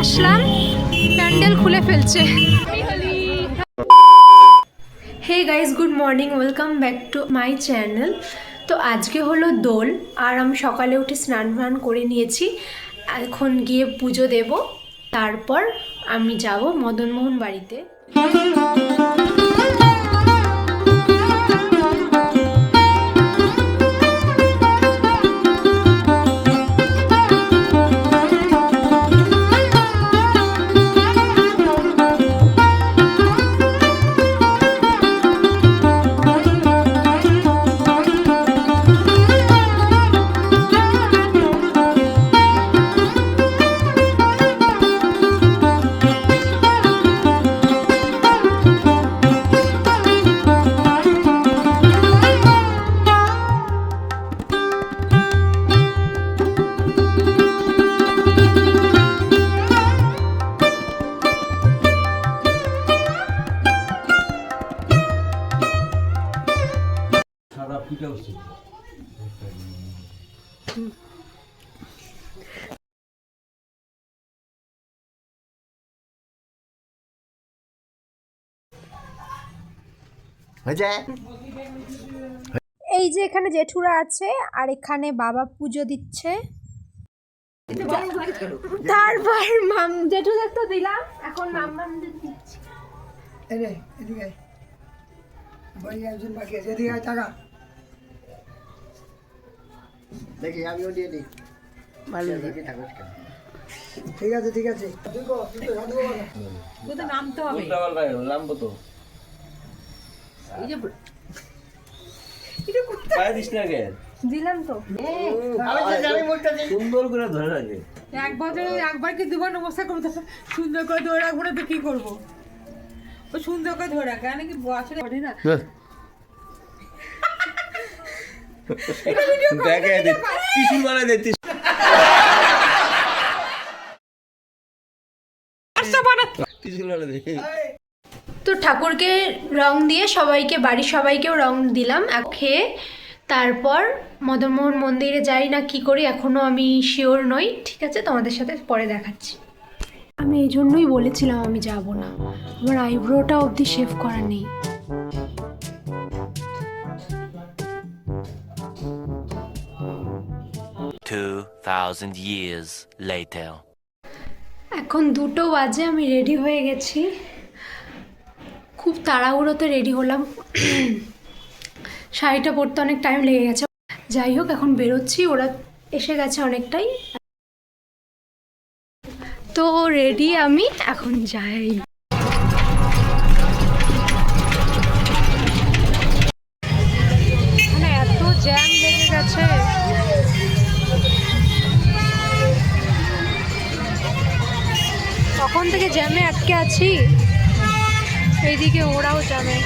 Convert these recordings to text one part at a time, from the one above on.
আসলাম, প্যান্ডেল খুলে ফেলছে। Hey guys, good morning, welcome back to my channel. তো আজকে হলো দোল, আর আমি সকালে উঠে স্নান টান করে নিয়েছি। এখন গিয়ে পুজো দেব, তারপর আমি যাব মদনমোহন বাড়িতে। এই যে এখানে জেঠুরা আছে, আর এখানে বাবা পুজো দিচ্ছে। তারপর জেঠুদের তো দিলাম, এখন মাম্মামদের দিচ্ছি। ঠিক আছে ঠিক আছে, নামতে হবে। দিলাম তো, সুন্দর করে ধরে রাখে। এক বছরে একবার কি দুবার নমস্কার করবো, সুন্দর করে ধরে রাখবো না তো কি করবো? ও সুন্দর করে ধরে রাখে, নাকি বছরে ওঠে না। দেখে টিস্যু বানাই দে। তো ঠাকুরকে রং দিয়ে সবাইকে, বাড়ির সবাইকেও রং দিলাম। খেয়ে তারপর মদনমোহন মন্দিরে যাই না কি করি এখনো আমি শিওর নই। ঠিক আছে, তোমাদের সাথে পরে দেখাচ্ছি। আমি এই জন্যই বলেছিলাম আমি যাব না, আমার আইব্রোটা অবধি শেভ করা নেই। এখন 2টো বাজে, আমি রেডি হয়ে গেছি। খুব তাড়াহুড়োতে রেডি হলাম, শাড়িটা পরতে অনেক টাইম লেগে গেছে। যাই হোক, এখন বেরোচ্ছি, ওরা এসে গেছে অনেকটাই। তো রেডি আমি, এখন যাই। মানে এত জ্যাম লেগে গেছে, তখন থেকে জ্যামে আটকে আছি। এইদিকে ওরাও জ্যামে।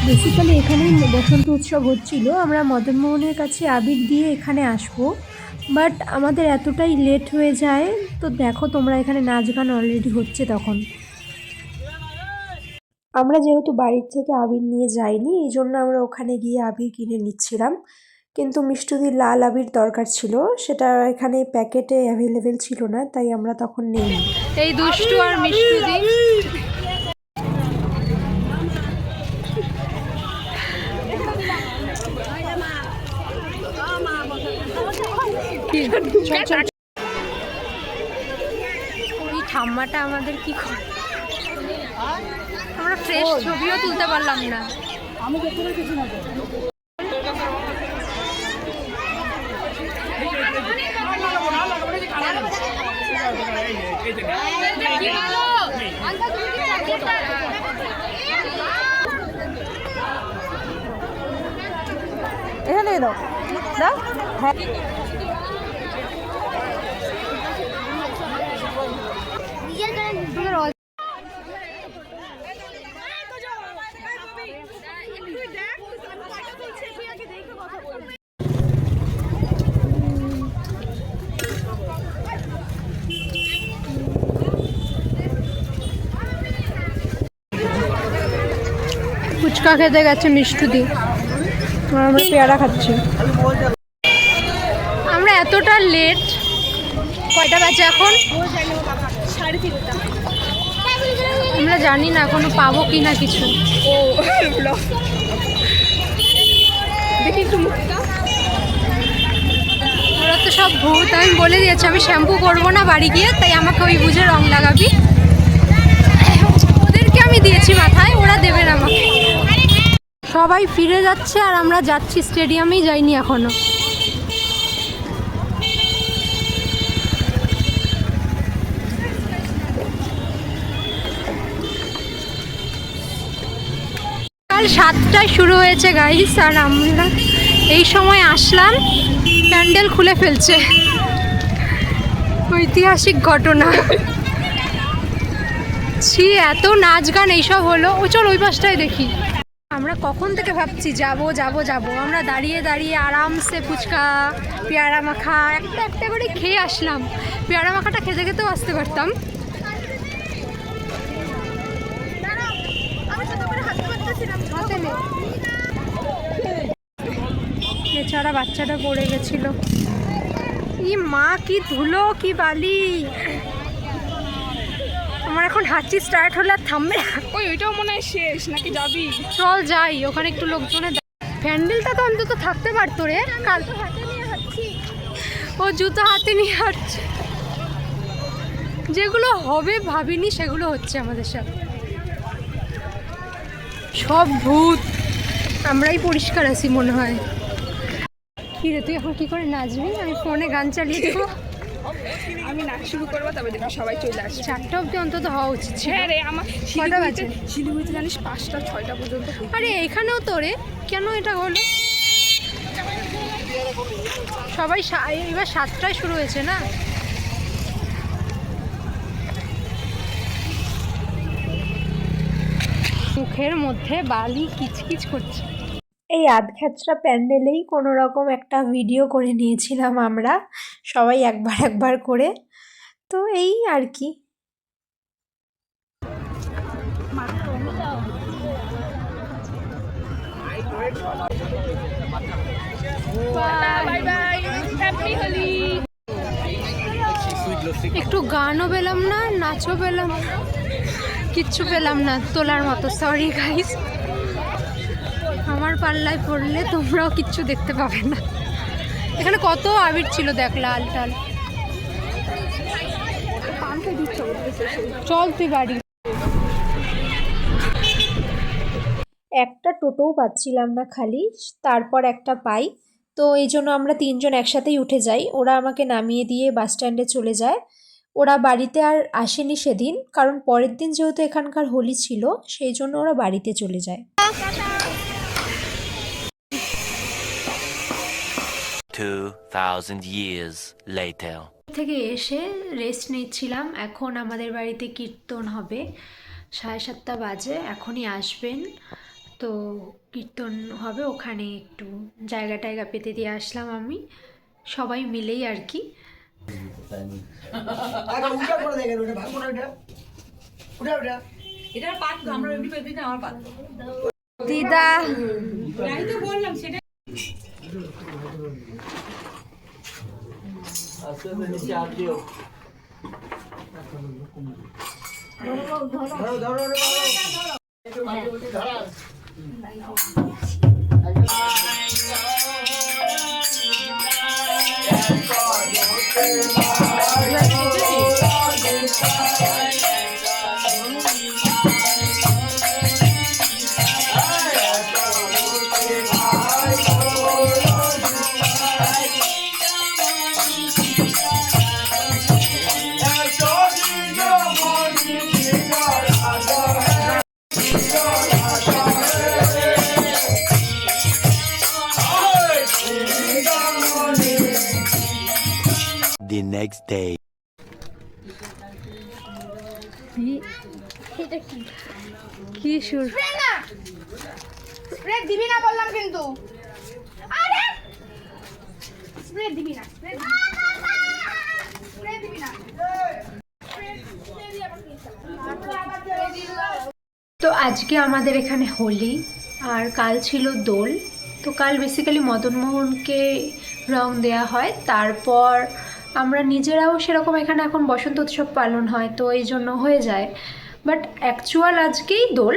বেসিক্যালি এখানেই বসন্ত উৎসব হচ্ছিল। আমরা মদনমোহনের কাছে আবির দিয়ে এখানে আসবো, বাট আমাদের এতটাই লেট হয়ে যায়। তো দেখো তোমরা, এখানে নাচ গান অলরেডি হচ্ছে। তখন আমরা যেহেতু বাড়ির থেকে আবির নিয়ে যাইনি, এই জন্য আমরা ওখানে গিয়ে আবির কিনে নিচ্ছিলাম। কিন্তু মিষ্টুদির লাল আবির দরকার ছিল, সেটা এখানে প্যাকেটে অ্যাভেলেবেল ছিল না, তাই আমরা তখন নেই। এই দুষ্টু আর মিষ্টুদি ওই ঠাম্মাটা আমাদের কি করে, আমরা ফ্রেশ ছবিও তুলতে পারলাম না। আমি দেখতে কিছু না। এখানে দাও দাও। হ্যাঁ, ফুচকা খেতে গেছে মিষ্টুদি, আমরা পেয়ারা খাচ্ছি। আমরা এতটা লেট কয়টা বাজে এখন? আমরা জানি না এখনো পাবো কি না কিছু। ওরা তো সব ভূত, আমি বলে দিয়েছি আমি শ্যাম্পু করবো না বাড়ি গিয়ে, তাই আমাকে ওই বুঝে রং লাগাবি। ওদেরকে আমি দিয়েছি মাথায়, ওরা দেবে না আমাকে। সবাই ফিরে যাচ্ছে আর আমরা যাচ্ছি, স্টেডিয়ামেই যাইনি এখনো। কাল 7টায় শুরু হয়েছে গাইস, আর আমরা এই সময় আসলাম, প্যান্ডেল খুলে ফেলছে। ঐতিহাসিক ঘটনা। ছি, এত নাচ গান এইসব হলো। ও চল ওই পাশটায় দেখি। আমরা কখন থেকে ভাবছি যাব যাব যাব, আমরা দাঁড়িয়ে দাঁড়িয়ে আরামসে ফুচকা পেয়ারা মাখা একটা একটা করে খেয়ে আসলাম। পেয়ারা মাখাটা খেতে খেতেও আসতে পারতাম। এছাড়া বাচ্চাটা পড়ে গেছিল। ই মা, কি ধুলো কি বালি। আমার এখন হাঁচি স্টার্ট হলে আর থামবে। ওইটাও মনে হয় শেষ নাকি যাবি? চল যাই, ওখানে একটু লোকজনে। প্যান্ডেলটা তো অন্তত থাকতে পারতো রে। কাল তো হাতে নিয়ে হাঁটছি, ও জুতো হাতে নিয়ে হাঁটছে। যেগুলো হবে ভাবিনি সেগুলো হচ্ছে আমাদের সাথে। সব ভূত, আমরাই পরিষ্কার আছি মনে হয়। কি রে, তুই এখন কি করে নাচবি? আমি ফোনে গান চালিয়ে দেবো। আমি নাচ শুরু করবো, তবে দেখবি সবাই চলে আসছে। 4টা অবধি অন্তত হওয়া উচিত ছিল। হ্যাঁ রে, আমার কটা বাজে? শিলিগুড়িতে জানিস 5টা 6টা পর্যন্ত। আরে এখানেও তো রে, কেন এটা হলো? সবাই এবার 7টায় শুরু হয়েছে না? মুখের মধ্যে বালি কিচকিচ করছে। এই আধখ্যাচরা প্যান্ডেলেই কোনো রকম একটা ভিডিও করে নিয়েছিলাম আমরা সবাই একবার একবার করে। তো এই আর কি। Bye bye, happy Holi. একটু গানও পেলাম না, নাচও পেলাম না, কিচ্ছু পেলাম না তোলার মতো। সরি গাইস, আমার পাল্লায় পড়লে তোমরাও কিচ্ছু দেখতে পাবে না। এখানে কত আবির ছিল দেখ, লাল টাল। চল তুই বাড়ি। একটা টোটোও পাচ্ছিলাম না, খালি তারপর একটা পাই। তো এই জন্য আমরা 3জন একসাথেই উঠে যাই। ওরা আমাকে নামিয়ে দিয়ে বাস স্ট্যান্ডে চলে যায়। ওরা বাড়িতে আর আসেনি সেদিন, কারণ পরের দিন যেহেতু এখানকার হোলি ছিল, সেই জন্য ওরা বাড়িতে চলে যায়। 2000 years later. থেকে এসে রেস্ট নিচ্ছিলাম। এখন আমাদের বাড়িতে কীর্তন হবে, 7:30 বাজে, এখনই আসবেন। তো কীর্তন হবে, ওখানে একটু জায়গা টায়গা পেতে দিয়ে আসলাম আমি, সবাই মিলেই আর কি। দিদা বললাম সেটা। The next day. কি সুর! স্প্রে দিবি না বললাম কিন্তু। আরে স্প্রে দিবি না, স্প্রে দিবি না। তো আজকে আমাদের এখানে হোলি, আর কাল ছিল দোল। তো কাল বেসিক্যালি মদনমোহনকে রং দেয়া হয়, তারপর আমরা নিজেরাও সেরকম এখানে এখন বসন্ত উৎসব পালন হয়, তো এই জন্য হয়ে যায়। বাট অ্যাকচুয়াল আজকেই দোল।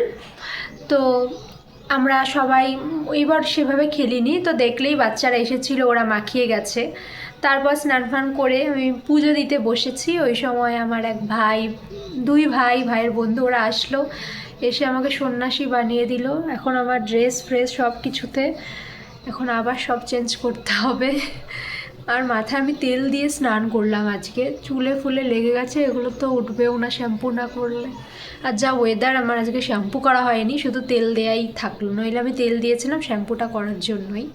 তো আমরা সবাই এইবার সেভাবে খেলিনি, তো দেখলেই বাচ্চারা এসেছিলো, ওরা মাখিয়ে গেছে। তারপর স্নান ফান করে আমি পুজো দিতে বসেছি। ওই সময় আমার এক ভাই, দুই ভাইয়ের বন্ধু ওরা আসলো, এসে আমাকে সন্ন্যাসী বানিয়ে দিল। এখন আমার ড্রেস ফ্রেস সব কিছুতে এখন আবার সব চেঞ্জ করতে হবে। আর মাথায় আমি তেল দিয়ে স্নান করলাম আজকে, চুলে ফুলে লেগে গেছে, এগুলো তো উঠবেও না শ্যাম্পু না করলে। আর যা ওয়েদার, আমার আজকে শ্যাম্পু করা হয়নি, শুধু তেল দেয়াই থাকলো, নইলে আমি তেল দিয়েছিলাম শ্যাম্পুটা করার জন্যই।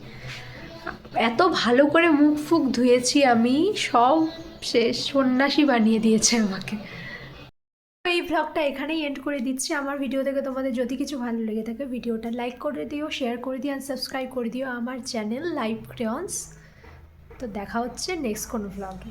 এত ভালো করে মুখ ফুক ধুয়েছি আমি, সব শেষ, সন্ন্যাসী বানিয়ে দিয়েছে আমাকে। এই ভ্লগটা এখানেই এন্ড করে দিচ্ছি। আমার ভিডিও থেকে তোমাদের যদি কিছু ভালো লেগে থাকে ভিডিওটা লাইক করে দিও, শেয়ার করে দিও, আর সাবস্ক্রাইব করে দিও আমার চ্যানেল লাইভ ক্রেয়ন্স। তো দেখা হচ্ছে নেক্সট কোনো ভ্লগে।